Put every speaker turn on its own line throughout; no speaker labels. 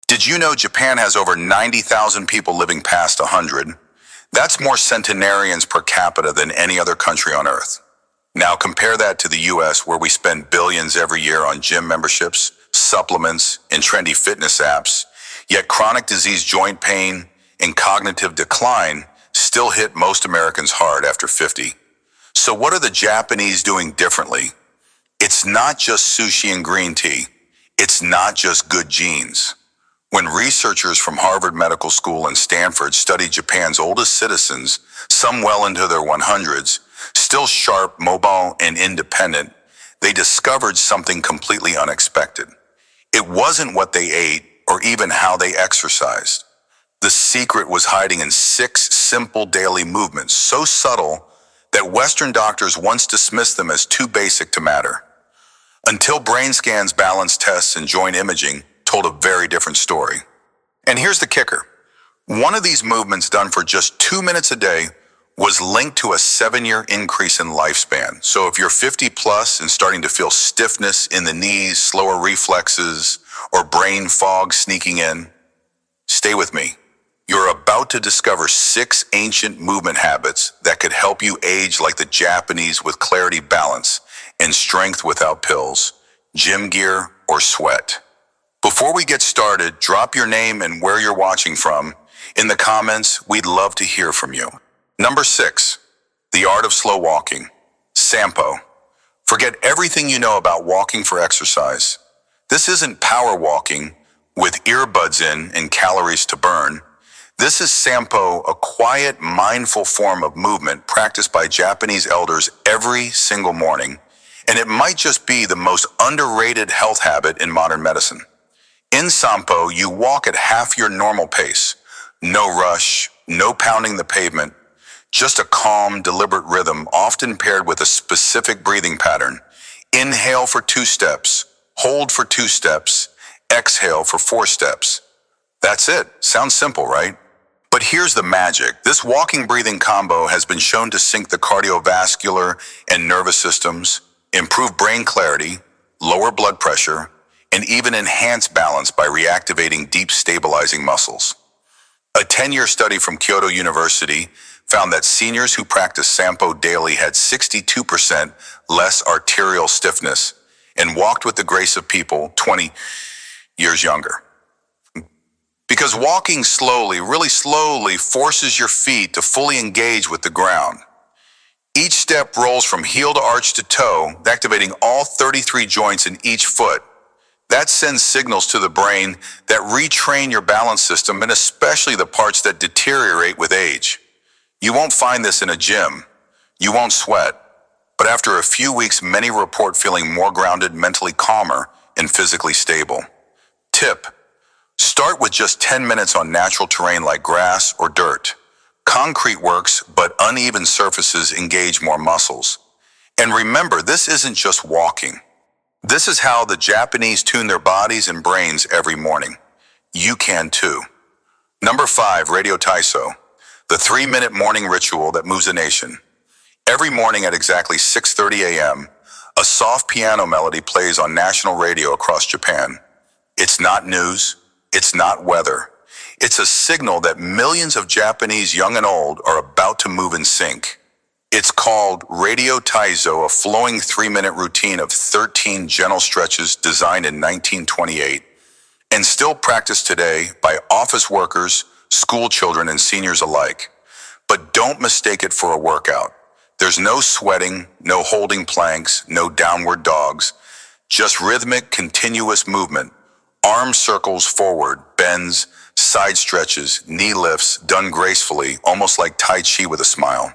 Did you know Japan has over 90,000 people living past 100? That's more centenarians per capita than any other country on Earth. Now compare that to the US, where we spend billions every year on gym memberships, supplements, and trendy fitness apps, yet chronic disease, joint pain, and cognitive decline still hit most Americans hard after 50. So what are the Japanese doing differently? It's not just sushi and green tea. It's not just good genes. When researchers from Harvard Medical School and Stanford studied Japan's oldest citizens, some well into their 100s, still sharp, mobile, and independent, they discovered something completely unexpected. It wasn't what they ate or even how they exercised. The secret was hiding in 6 simple daily movements, so subtle that Western doctors once dismissed them as too basic to matter. Until brain scans, balance tests, and joint imaging told a very different story. And here's the kicker. One of these movements, done for just 2 minutes a day, was linked to a 7-year increase in lifespan. So if you're 50 plus and starting to feel stiffness in the knees, slower reflexes, or brain fog sneaking in, stay with me. You're about to discover 6 ancient movement habits that could help you age like the Japanese, with clarity, balance, and strength without pills, gym gear, or sweat. Before we get started, drop your name and where you're watching from in the comments. We'd love to hear from you. Number 6, the art of slow walking. Sampo. Forget everything you know about walking for exercise. This isn't power walking with earbuds in and calories to burn. This is Sampo, a quiet, mindful form of movement practiced by Japanese elders every single morning. And it might just be the most underrated health habit in modern medicine. In Sampo, you walk at half your normal pace. No rush, no pounding the pavement, just a calm, deliberate rhythm, often paired with a specific breathing pattern. Inhale for 2 steps, hold for 2 steps, exhale for 4 steps. That's it. Sounds simple, right? But here's the magic. This walking-breathing combo has been shown to sync the cardiovascular and nervous systems, improve brain clarity, lower blood pressure, and even enhance balance by reactivating deep, stabilizing muscles. A 10-year study from Kyoto University found that seniors who practiced Sampo daily had 62% less arterial stiffness and walked with the grace of people 20 years younger. Because walking slowly, really slowly, forces your feet to fully engage with the ground. Each step rolls from heel to arch to toe, activating all 33 joints in each foot. That sends signals to the brain that retrain your balance system, and especially the parts that deteriorate with age. You won't find this in a gym. You won't sweat. But after a few weeks, many report feeling more grounded, mentally calmer, and physically stable. Tip: start with just 10 minutes on natural terrain like grass or dirt. Concrete works, but uneven surfaces engage more muscles. And remember, this isn't just walking. This is how the Japanese tune their bodies and brains every morning. You can too. Number 5, Radio Taiso, the 3-minute morning ritual that moves a nation. Every morning at exactly 6:30 a.m., a soft piano melody plays on national radio across Japan. It's not news. It's not weather. It's a signal that millions of Japanese, young and old, are about to move in sync. It's called Radio Taiso, a flowing 3-minute routine of 13 gentle stretches designed in 1928 and still practiced today by office workers, school children, and seniors alike. But don't mistake it for a workout. There's no sweating, no holding planks, no downward dogs, just rhythmic, continuous movement. Arm circles forward, bends, side stretches, knee lifts, done gracefully, almost like Tai Chi with a smile.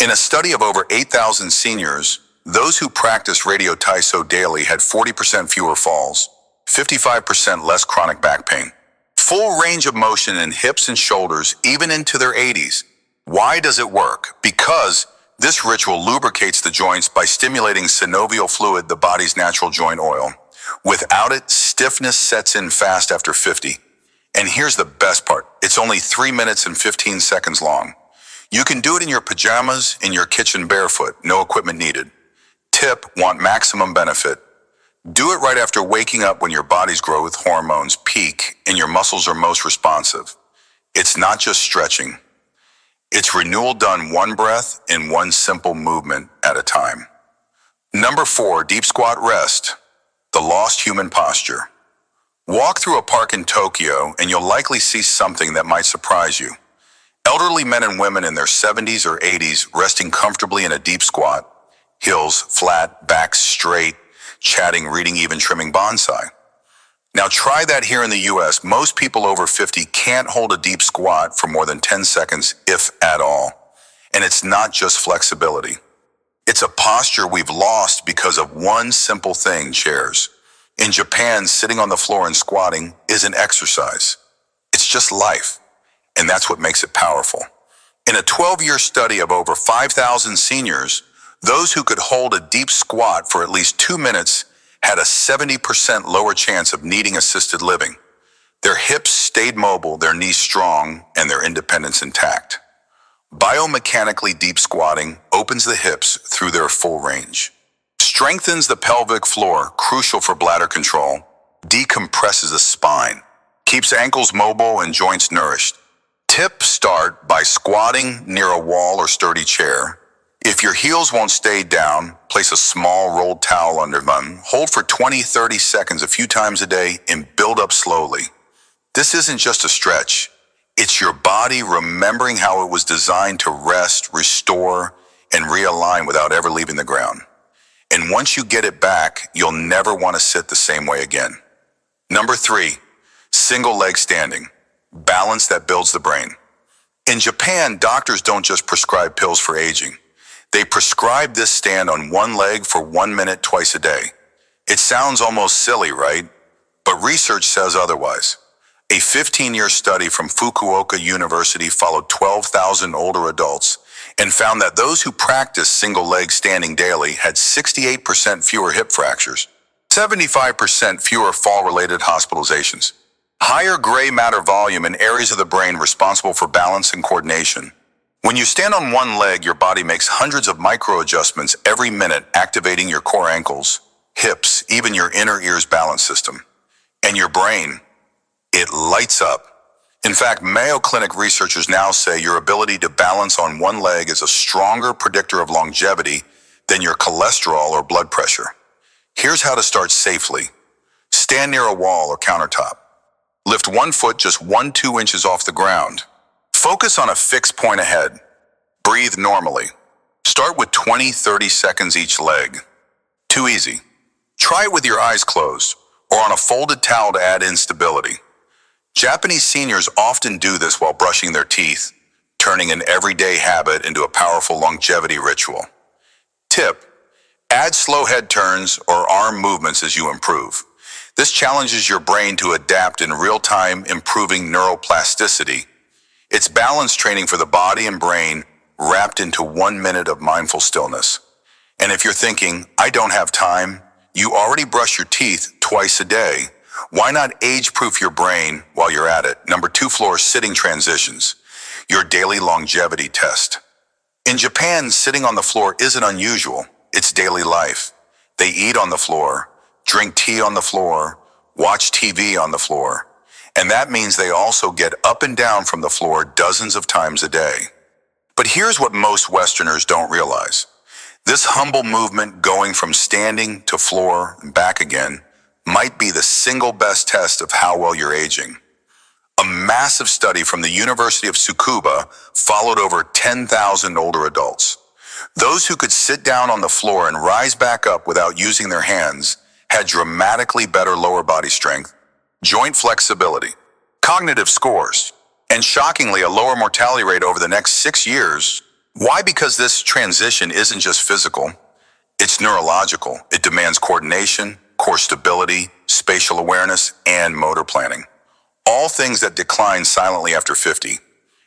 In a study of over 8,000 seniors, those who practiced Radio Taiso daily had 40% fewer falls, 55% less chronic back pain, full range of motion in hips and shoulders, even into their 80s. Why does it work? Because this ritual lubricates the joints by stimulating synovial fluid, the body's natural joint oil. Without it, stiffness sets in fast after 50. And here's the best part. It's only 3 minutes and 15 seconds long. You can do it in your pajamas, in your kitchen barefoot, no equipment needed. Tip: want maximum benefit? Do it right after waking up when your body's growth hormones peak and your muscles are most responsive. It's not just stretching. It's renewal done one breath in one simple movement at a time. Number 4, deep squat rest, the lost human posture. Walk through a park in Tokyo and you'll likely see something that might surprise you. Elderly men and women in their 70s or 80s resting comfortably in a deep squat, heels flat, backs straight, chatting, reading, even trimming bonsai. Now try that here in the US. Most people over 50 can't hold a deep squat for more than 10 seconds, if at all. And it's not just flexibility. It's a posture we've lost because of one simple thing, chairs. In Japan, sitting on the floor and squatting isn't exercise. It's just life. And that's what makes it powerful. In a 12-year study of over 5,000 seniors, those who could hold a deep squat for at least 2 minutes had a 70% lower chance of needing assisted living. Their hips stayed mobile, their knees strong, and their independence intact. Biomechanically, deep squatting opens the hips through their full range, strengthens the pelvic floor, crucial for bladder control, decompresses the spine, keeps ankles mobile and joints nourished. Tip: start by squatting near a wall or sturdy chair. If your heels won't stay down, place a small rolled towel under them. Hold for 20-30 seconds a few times a day and build up slowly. This isn't just a stretch. It's your body remembering how it was designed to rest, restore, and realign without ever leaving the ground. And once you get it back, you'll never want to sit the same way again. Number 3, single leg standing. Balance that builds the brain. In Japan, doctors don't just prescribe pills for aging. They prescribe this stand on one leg for 1 minute twice a day. It sounds almost silly, right? But research says otherwise. A 15-year study from Fukuoka University followed 12,000 older adults and found that those who practiced single leg standing daily had 68% fewer hip fractures, 75% fewer fall-related hospitalizations, higher gray matter volume in areas of the brain responsible for balance and coordination. When you stand on one leg, your body makes hundreds of micro adjustments every minute, activating your core ankles, hips, even your inner ear's balance system. And your brain, it lights up. In fact, Mayo Clinic researchers now say your ability to balance on one leg is a stronger predictor of longevity than your cholesterol or blood pressure. Here's how to start safely. Stand near a wall or countertop. Lift one foot just 1-2 inches off the ground. Focus on a fixed point ahead. Breathe normally. Start with 20-30 seconds each leg. Too easy. Try it with your eyes closed or on a folded towel to add instability. Japanese seniors often do this while brushing their teeth, turning an everyday habit into a powerful longevity ritual. Tip: add slow head turns or arm movements as you improve. This challenges your brain to adapt in real time, improving neuroplasticity. It's balance training for the body and brain wrapped into 1 minute of mindful stillness. And if you're thinking, I don't have time, you already brush your teeth twice a day. Why not age-proof your brain while you're at it? Number 2, floor sitting transitions, your daily longevity test. In Japan, sitting on the floor isn't unusual. It's daily life. They eat on the floor, drink tea on the floor, watch TV on the floor. And that means they also get up and down from the floor dozens of times a day. But here's what most Westerners don't realize. This humble movement, going from standing to floor and back again, might be the single best test of how well you're aging. A massive study from the University of Tsukuba followed over 10,000 older adults. Those who could sit down on the floor and rise back up without using their hands had dramatically better lower body strength, joint flexibility, cognitive scores, and shockingly a lower mortality rate over the next 6 years. Why? Because this transition isn't just physical, it's neurological. It demands coordination, core stability, spatial awareness, and motor planning. All things that decline silently after 50.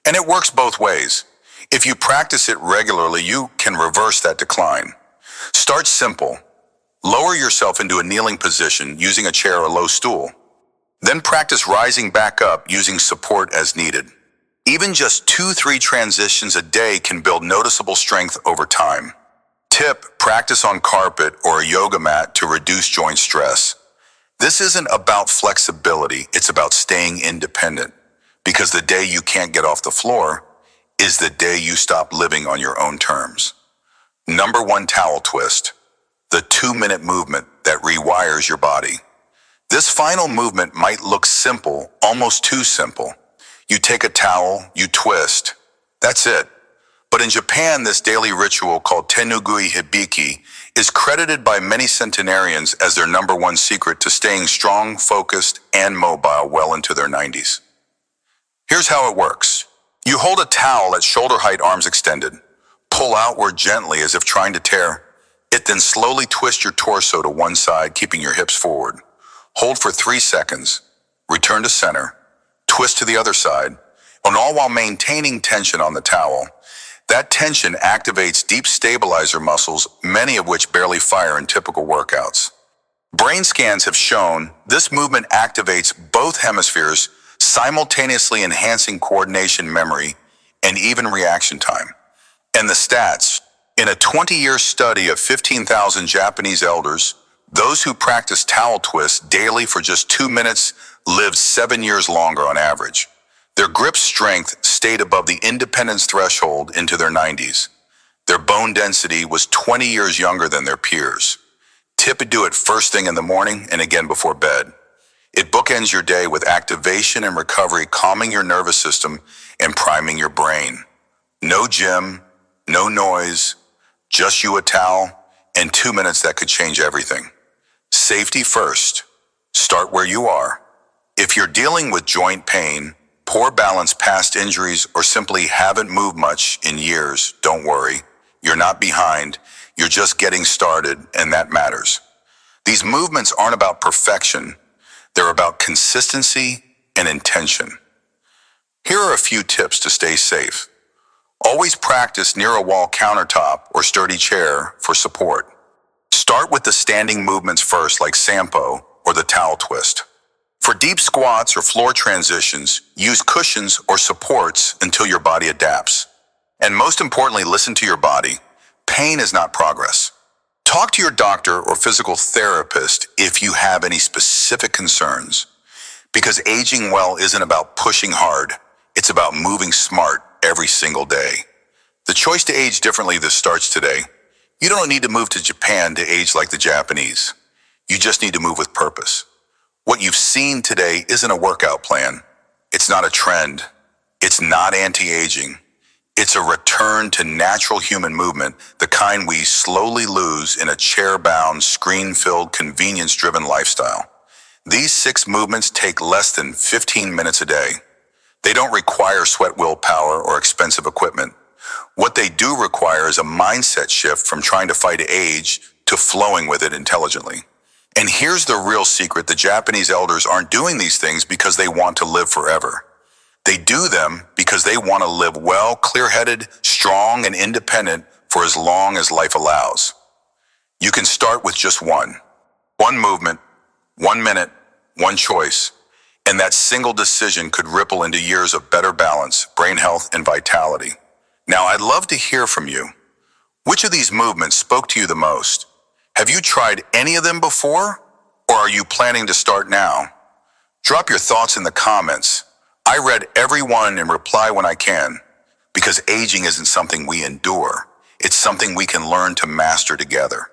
And it works both ways. If you practice it regularly, you can reverse that decline. Start simple. Lower yourself into a kneeling position using a chair or low stool. Then practice rising back up using support as needed. Even just 2-3 transitions a day can build noticeable strength over time. Tip, practice on carpet or a yoga mat to reduce joint stress. This isn't about flexibility, it's about staying independent. Because the day you can't get off the floor is the day you stop living on your own terms. Number 1 towel twist, the 2-minute movement that rewires your body. This final movement might look simple, almost too simple. You take a towel, you twist. That's it. But in Japan, this daily ritual called tenugui hibiki is credited by many centenarians as their number 1 secret to staying strong, focused, and mobile well into their 90s. Here's how it works. You hold a towel at shoulder height, arms extended. Pull outward gently as if trying to tear it, then slowly twist your torso to one side, keeping your hips forward. Hold for 3 seconds. Return to center. Twist to the other side, and all while maintaining tension on the towel. That tension activates deep stabilizer muscles, many of which barely fire in typical workouts. Brain scans have shown this movement activates both hemispheres, simultaneously enhancing coordination, memory, and even reaction time. And the stats, in a 20-year study of 15,000 Japanese elders, those who practice towel twists daily for just 2 minutes lived 7 years longer on average. Their grip strength stayed above the independence threshold into their 90s. Their bone density was 20 years younger than their peers. Tip, do it first thing in the morning and again before bed. It bookends your day with activation and recovery, calming your nervous system and priming your brain. No gym, no noise, just you, a towel, and 2 minutes that could change everything. Safety first. Start where you are. If you're dealing with joint pain, poor balance, past injuries, or simply haven't moved much in years, don't worry. You're not behind. You're just getting started, and that matters. These movements aren't about perfection. They're about consistency and intention. Here are a few tips to stay safe. Always practice near a wall, countertop, or sturdy chair for support. Start with the standing movements first, like sampo or the towel twist. For deep squats or floor transitions, use cushions or supports until your body adapts. And most importantly, listen to your body. Pain is not progress. Talk to your doctor or physical therapist if you have any specific concerns. Because aging well isn't about pushing hard. It's about moving smart every single day. The choice to age differently, this starts today. You don't need to move to Japan to age like the Japanese. You just need to move with purpose. What you've seen today isn't a workout plan. It's not a trend. It's not anti-aging. It's a return to natural human movement, the kind we slowly lose in a chair-bound, screen-filled, convenience-driven lifestyle. These 6 movements take less than 15 minutes a day. They don't require sweat, willpower, or expensive equipment. What they do require is a mindset shift from trying to fight age to flowing with it intelligently. And here's the real secret. The Japanese elders aren't doing these things because they want to live forever. They do them because they want to live well, clear-headed, strong, and independent for as long as life allows. You can start with just one movement, 1 minute, one choice, and that single decision could ripple into years of better balance, brain health, and vitality. Now, I'd love to hear from you. Which of these movements spoke to you the most? Have you tried any of them before, or are you planning to start now? Drop your thoughts in the comments. I read every one and reply when I can, because aging isn't something we endure. It's something we can learn to master together.